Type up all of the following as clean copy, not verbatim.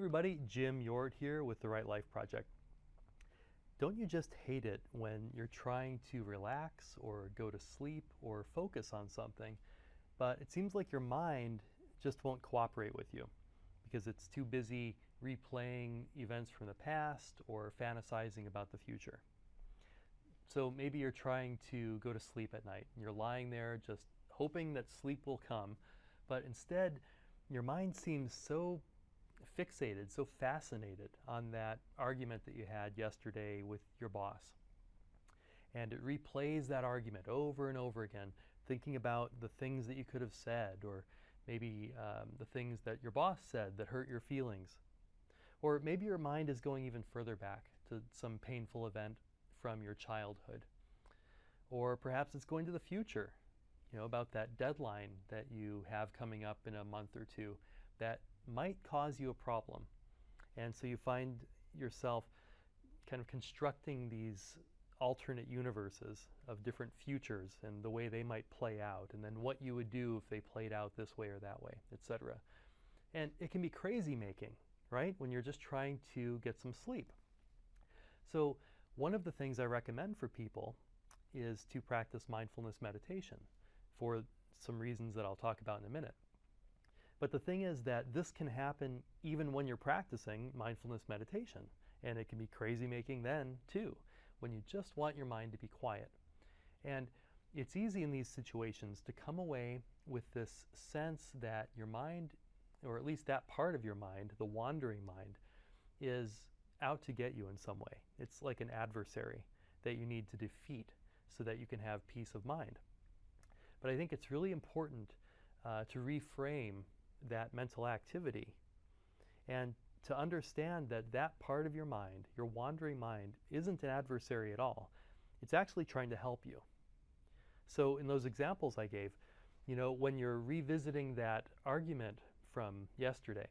everybody, Jim Yort here with the Right Life Project. Don't you just hate it when you're trying to relax or go to sleep or focus on something, but it seems like your mind just won't cooperate with you because it's too busy replaying events from the past or fantasizing about the future? So maybe you're trying to go to sleep at night and you're lying there just hoping that sleep will come, but instead your mind seems so fixated, so fascinated on that argument that you had yesterday with your boss. And it replays that argument over and over again, thinking about the things that you could have said, or maybe the things that your boss said that hurt your feelings. Or maybe your mind is going even further back to some painful event from your childhood. Or perhaps it's going to the future, about that deadline that you have coming up in a month or two that might cause you a problem. And so you find yourself kind of constructing these alternate universes of different futures and the way they might play out, and then what you would do if they played out this way or that way, etc. And it can be crazy making, right? When you're just trying to get some sleep. So one of the things I recommend for people is to practice mindfulness meditation for some reasons that I'll talk about in a minute. But the thing is that this can happen even when you're practicing mindfulness meditation. And it can be crazy making then too, when you just want your mind to be quiet. And it's easy in these situations to come away with this sense that your mind, or at least that part of your mind, the wandering mind, is out to get you in some way. It's like an adversary that you need to defeat so that you can have peace of mind. But I think it's really important to reframe that mental activity and to understand that that part of your mind, your wandering mind, isn't an adversary at all. It's actually trying to help you. So in those examples I gave, when you're revisiting that argument from yesterday,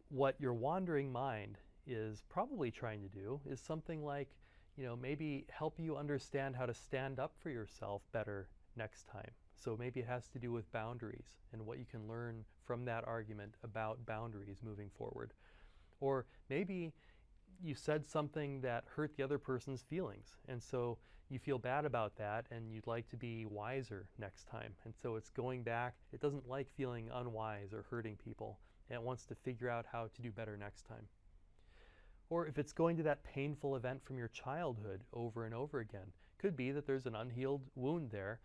what your wandering mind is probably trying to do is something like, maybe help you understand how to stand up for yourself better next time. So maybe it has to do with boundaries and what you can learn from that argument about boundaries moving forward. Or maybe you said something that hurt the other person's feelings, and so you feel bad about that and you'd like to be wiser next time. And so it's going back, it doesn't like feeling unwise or hurting people, and it wants to figure out how to do better next time. Or if it's going to that painful event from your childhood over and over again, could be that there's an unhealed wound there,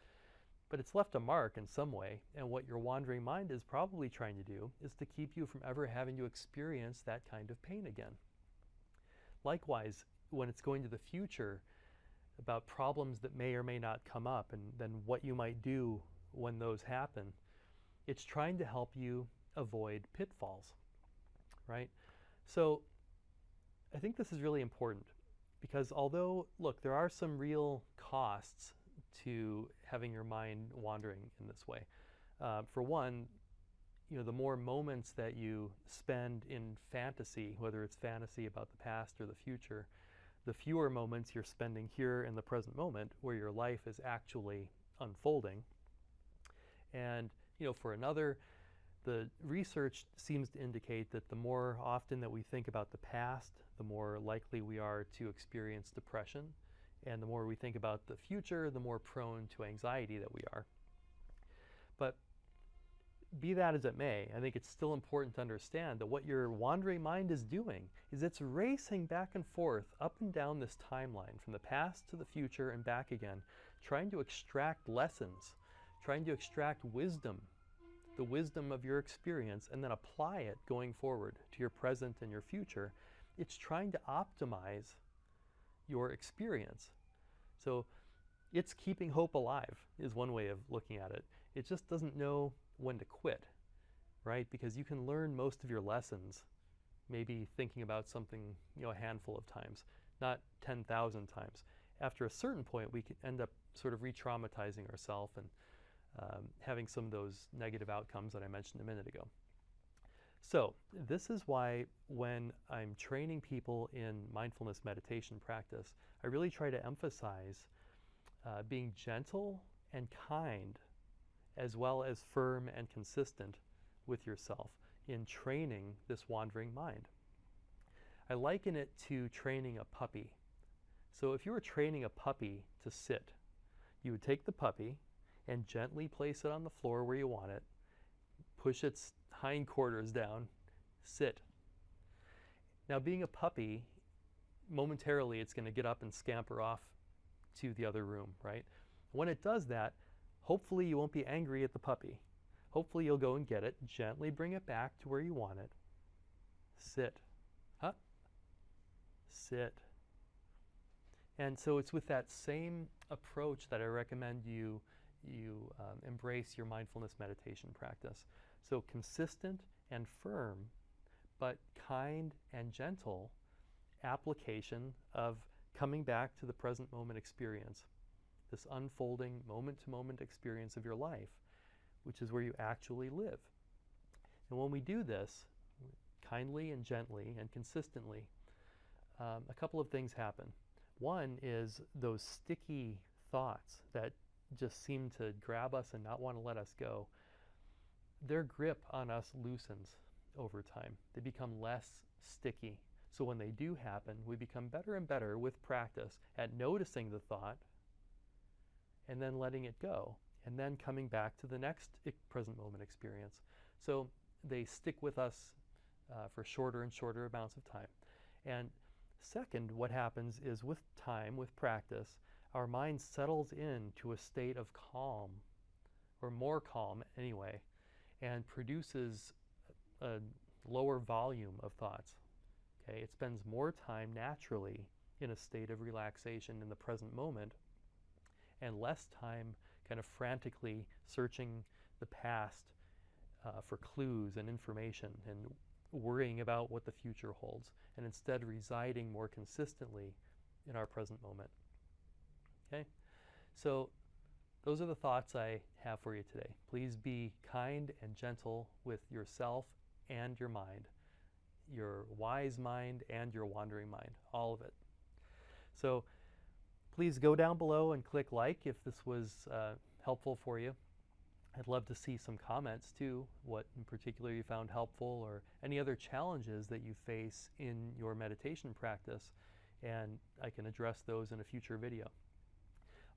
but it's left a mark in some way, and what your wandering mind is probably trying to do is to keep you from ever having to experience that kind of pain again. Likewise, when it's going to the future about problems that may or may not come up and then what you might do when those happen, it's trying to help you avoid pitfalls, right? So I think this is really important because although, look, there are some real costs to having your mind wandering in this way. For one, the more moments that you spend in fantasy, whether it's fantasy about the past or the future, the fewer moments you're spending here in the present moment where your life is actually unfolding. And for another, the research seems to indicate that the more often that we think about the past, the more likely we are to experience depression. And the more we think about the future, the more prone to anxiety that we are. But be that as it may, I think it's still important to understand that what your wandering mind is doing is it's racing back and forth up and down this timeline from the past to the future and back again, trying to extract lessons, trying to extract wisdom, the wisdom of your experience, and then apply it going forward to your present and your future. It's trying to optimize your experience. So it's keeping hope alive is one way of looking at it. It just doesn't know when to quit, right? Because you can learn most of your lessons maybe thinking about something a handful of times, not 10,000 times. After a certain point, we can end up sort of re-traumatizing ourselves and having some of those negative outcomes that I mentioned a minute ago. So this is why when I'm training people in mindfulness meditation practice, I really try to emphasize being gentle and kind, as well as firm and consistent with yourself in training this wandering mind. I liken it to training a puppy. So if you were training a puppy to sit, you would take the puppy and gently place it on the floor where you want it, push its hindquarters down, sit. Now, being a puppy, momentarily it's going to get up and scamper off to the other room, right? When it does that, hopefully you won't be angry at the puppy. Hopefully you'll go and get it, gently bring it back to where you want it. Sit. Huh? Sit. And so it's with that same approach that I recommend you embrace your mindfulness meditation practice. So consistent and firm, but kind and gentle application of coming back to the present moment experience, this unfolding moment-to-moment experience of your life, which is where you actually live. And when we do this kindly and gently and consistently, a couple of things happen. One is those sticky thoughts that just seem to grab us and not want to let us go, their grip on us loosens over time. They become less sticky. So when they do happen, we become better and better with practice at noticing the thought and then letting it go, and then coming back to the next present moment experience. So they stick with us for shorter and shorter amounts of time. And second, what happens is with time, with practice, our mind settles into a state of calm, or more calm anyway, and produces a lower volume of thoughts. Okay? It spends more time naturally in a state of relaxation in the present moment, and less time kind of frantically searching the past for clues and information and worrying about what the future holds, and instead residing more consistently in our present moment. Okay? So those are the thoughts I have for you today. Please be kind and gentle with yourself and your mind, your wise mind and your wandering mind, all of it. So please go down below and click like if this was helpful for you. I'd love to see some comments too, what in particular you found helpful, or any other challenges that you face in your meditation practice, and I can address those in a future video.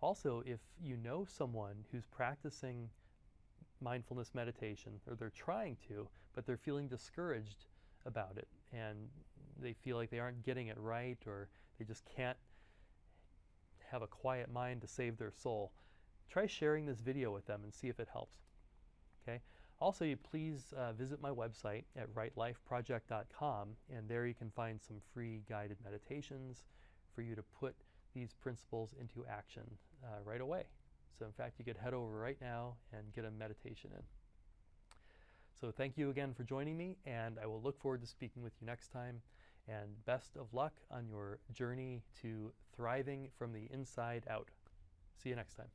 Also, if you know someone who's practicing mindfulness meditation, or they're trying to, but they're feeling discouraged about it, and they feel like they aren't getting it right, or they just can't have a quiet mind to save their soul, try sharing this video with them and see if it helps. Okay? Also, you please visit my website at rightlifeproject.com, and there you can find some free guided meditations for you to put these principles into action right away. So in fact, you could head over right now and get a meditation in. So thank you again for joining me, and I will look forward to speaking with you next time, and best of luck on your journey to thriving from the inside out. See you next time.